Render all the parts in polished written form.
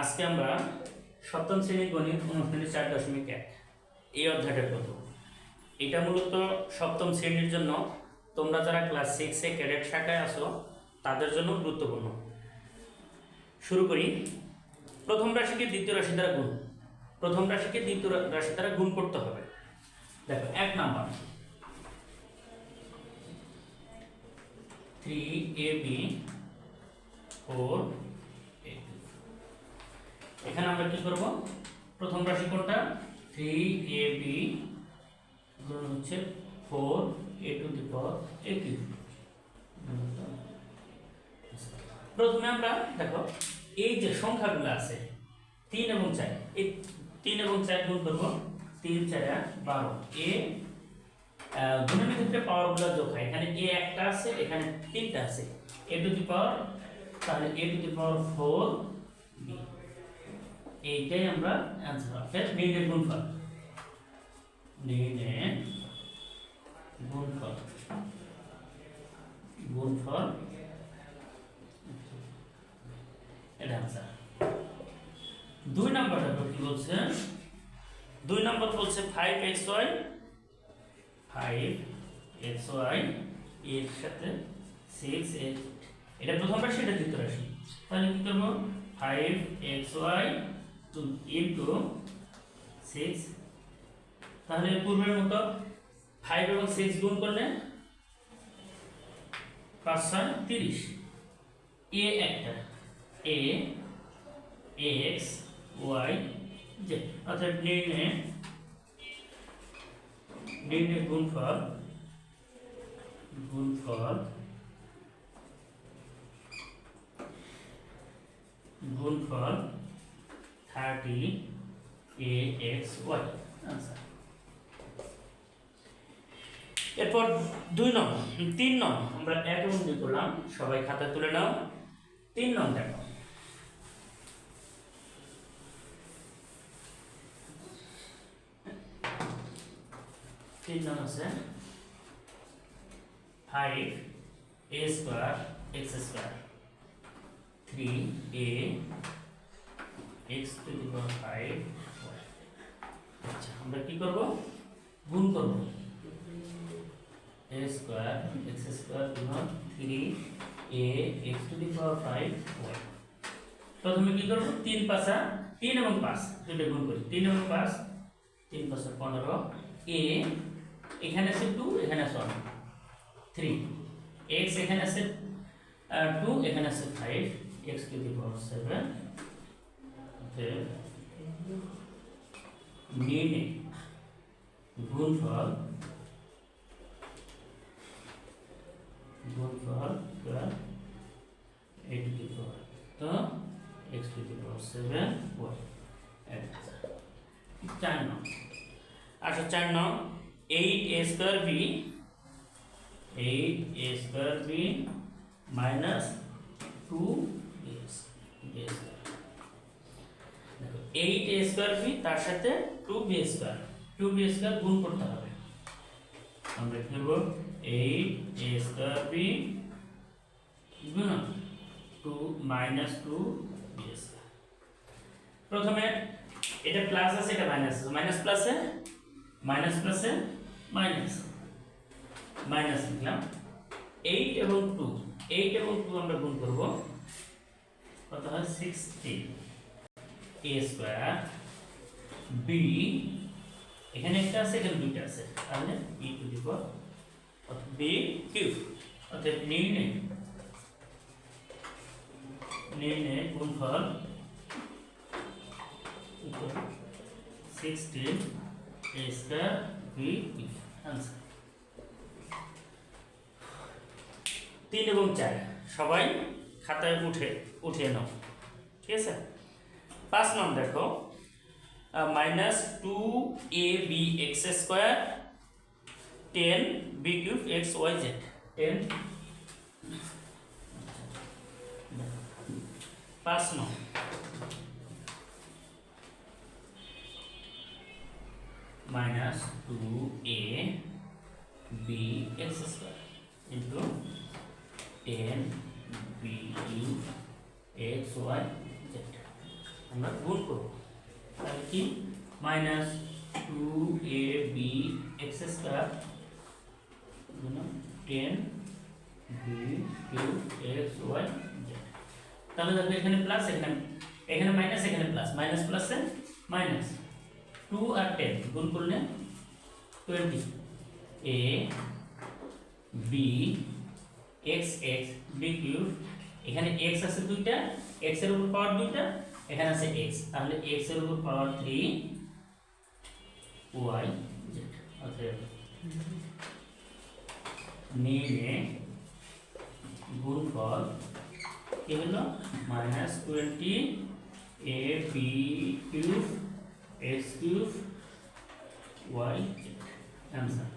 আজকে আমরা সপ্তম শ্রেণীর গণিত অনুশীলনী 4.1 এই অধ্যায়টা করব। এটা মূলত সপ্তম শ্রেণীর জন্য, তোমরা যারা ক্লাস 6-এ ক্যাডেট শাখায় আছো তাদের জন্য গুরুত্বপূর্ণ। শুরু করি। প্রথম রাশিকে দ্বিতীয় রাশি দ্বারা গুণ। প্রথম রাশিকে দ্বিতীয় রাশি দ্বারা গুণ করতে হবে। দেখো 1 নাম্বার 3ab 4 এখানে আমরা কি করব? প্রথম রাশি কোনটা? 3ab গুণ হচ্ছে 4a two the power a cube. প্রথমে আমরা দেখো এই যে সংখ্যাগুলো আছে 3 এবং 4, এই 3 এবং 4 গুণ করব। 3 4 12 a গুণনের ক্ষেত্রে পাওয়ারগুলো যোগ হয়। এখানে a একটা আছে, এখানে 3টা আছে, a টু দি পাওয়ার, তাহলে a two the power 4b। এইটাই আমরা অ্যানসার হবে। নির্ণয় গুণফল, নির্ণয় গুণফল, গুণফল এটা অ্যানসার। 2 নাম্বারটা কি বলছে? 2 নাম্বার বলছে 5xy 5xy এর সাথে 6x, এটা প্রথম রাশি, এটা দ্বিতীয় রাশি। তাহলে কি করব? 5xy ইনটু 6, তাহলে পূর্বের মতো 5 এবং 6 গুণ করলে 5 6 30। a একটা a x y z, অর্থাৎ নির্ণয় গুণফল, গুণফল গুণফল 30axy আনসার। এরপর 2 নং 3 নং আমরা 1 এবং 2 করলাম, সবাই খাতা তুলে নাও। 3 নং দেখো, তিন নং আছে 5a square x square 3a x to the power 5। আচ্ছা, আমরা কি করব? গুণ করব। a স্কয়ার x স্কয়ার গুণন 3a x to the power 5y। প্রথমে কি করব? 3 5 3 এবং 5 দুটো গুণ করি। 3 এবং 5 3 5 15, a এখানে আছে 2, এখানে আছে 1, 3, x এখানে আছে 2, এখানে আছে 5, x টু দি পাওয়ার 7। নির্ণয় গুণফল, গুণফল a টু দি পাওয়ার, তো x to the power 7y। 4 নং, আচ্ছা 4 নং 8a square b, 8a square b minus 2b square. দেখো 8a স্কয়ার b তার সাথে 2b স্কয়ার, 2b স্কয়ার গুণ করতে হবে। আমরা কি করব? 8a স্কয়ার b গুণন 2 মাইনাস 2b স্কয়ার। প্রথমে এটা প্লাস আছে, এটা মাইনাস আছে, মাইনাস প্লাসে মাইনাস প্লাসে মাইনাস, মাইনাস লিখলাম। 8 এবং 2, 8 এবং 2 আমরা গুণ করব, কত হয়? 16 a স্কয়ার b, এখানে একটা আছে, এখানে দুইটা আছে, তাহলে b two the power b cube. অর্থাৎ নির্ণয় গুণফল 16 a square b cube answer. 3 এবং 4 সবাই খাতায় উঠিয়ে নাও, ঠিক আছে? 5 নং দেখো, minus 2ab x square 10b cube x y z, 10। 5 নং minus 2ab x square into 10b cube x y z আমরা গুণ করব তাহলে কি মাইনাস 2ab x স্কয়ার গুণন 10b cube x y z। তাহলে দেখো এখানে প্লাস এখানে মাইনাস এখানে প্লাস মাইনাস প্লাসে মাইনাস 2 আর 10 গুণ করলে 20 a b x x b cube এখানে x আছে দুইটা x এর উপর পাওয়ার দুইটা এখানে আছে x তাহলে x এর উপর পাওয়ার 3 y z অতএব নিয়ে গুণফল কি হলো minus 20 a b cube x cube y z answer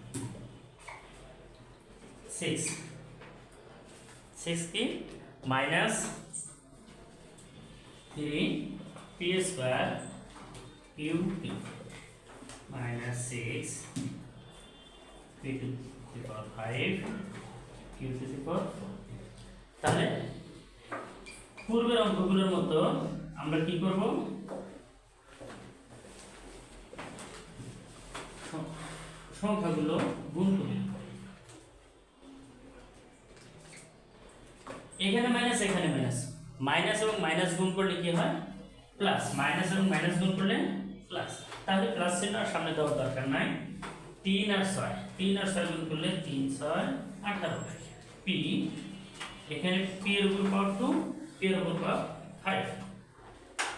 6 की minus 3 p square cube p minus 6 p to the power 5 q to the power 4 তাহলে পূর্বের অঙ্কগুলোর মতো আমরা কি করব সংখ্যাগুলো গুণ করি এখানে মাইনাস এখানে মাইনাস মাইনাস এবং মাইনাস গুণ করলে কি হয় প্লাস মাইনাস এবং মাইনাস গুণ করলে প্লাস তাহলে প্লাস চিহ্ন আর সামনে দেওয়ার দরকার নাই 3 আর 6 গুণ করলে 3 6 18 p এখানে p এর উপর পাওয়ার 2 p এর উপর পাওয়ার 5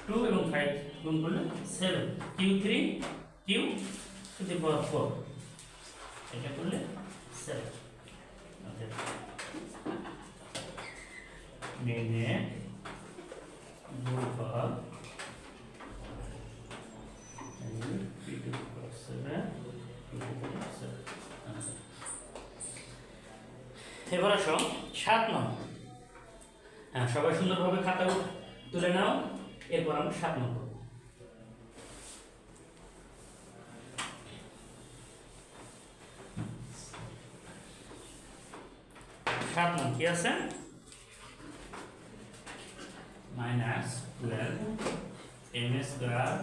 2 এবং 5 গুণ করলে 7 q3 q to the power 4 এটা করলে 7 ওকে মেনে গুণফল এবার আসো 7 নম্বর হ্যাঁ সবাই সুন্দরভাবে খাতা তুলে নাও এরপর আমরা 7 নম্বর করব 7 নম্বর কি আছে minus 12 m square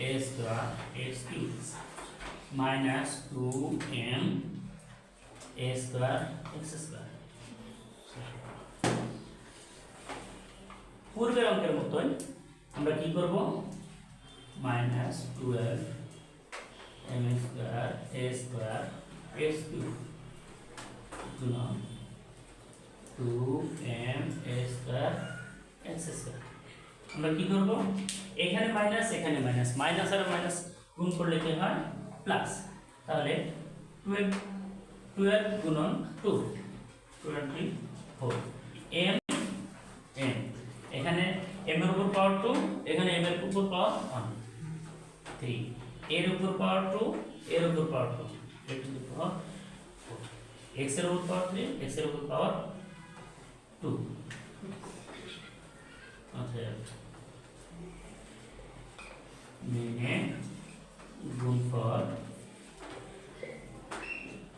a square x cube minus 2m a square x square পূর্বের অঙ্কের মতই আমরা কি করব minus 12 m square a square x cube গুণন 2m a square x square আমরা কি করব এখানে মাইনাস এখানে মাইনাস মাইনাস আর মাইনাস গুণ করলে কি হয় প্লাস তাহলে 12 গুণন 2 24 m m এখানে m এর উপর পাওয়ার 2 এখানে m এর উপর পাওয়ার 1 3 এর উপর পাওয়ার 2 এর উপর পাওয়ার 2 এর টু দি পাওয়ার 4 x এর উপর পাওয়ার 3 x এর উপর পাওয়ার 2 আচ্ছা নিয়ে গুণফল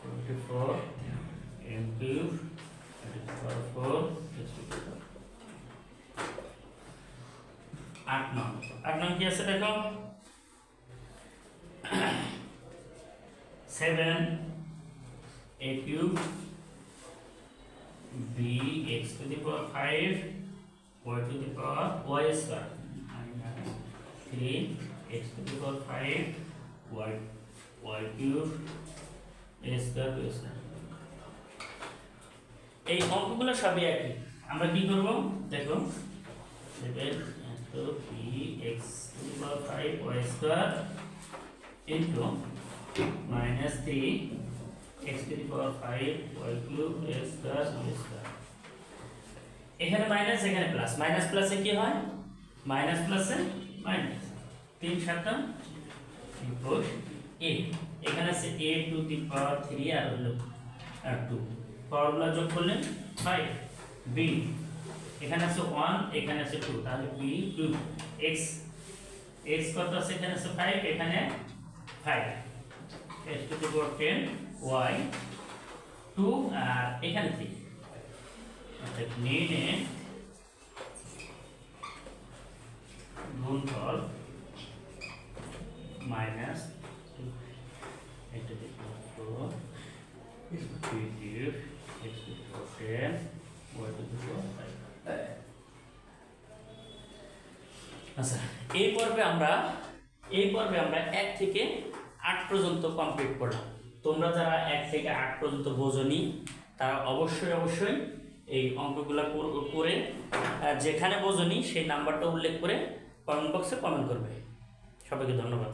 24 m কিউব পাওয়ার 4 8 নং কি আছে দেখো 7 a cube b x to the power 5 y to the power y square minus 3 x to the power 5 y cube a square b square এই অঙ্কগুলো সবই একই আমরা কি করব দেখো 7 तो p x to the power 5 y square into minus 3 x to the power 5 y cube a square b square এখানে মাইনাস এখানে প্লাস মাইনাস প্লাসে কি হয় মাইনাস প্লাসে মাইনাস 3 7 a এখানে আছে a to the power 3 আর হলো 2 পাওয়ারগুলো যোগ করলে 5 b এখানে আছে 1 এখানে আছে 2 তাহলে b 2 x x কত আছে এখানে আছে 5 এখানে 5 x to the power 10 y 2 আর এখানে 3 অর্থাৎ নিয়ে গুণফল মাইনাস এটা দেখো primitive x to the power 10 y to the power 5। আচ্ছা, এই পর্বে আমরা 1 থেকে 8 পর্যন্ত কমপ্লিট করলাম। তোমরা যারা 1 থেকে 8 পর্যন্ত বোঝনি তারা অবশ্যই এই অঙ্কগুলো করে যেখানে বোঝনি সেই নাম্বারটা উল্লেখ করে কমেন্ট বক্সে কমেন্ট করবে। সবাইকে ধন্যবাদ।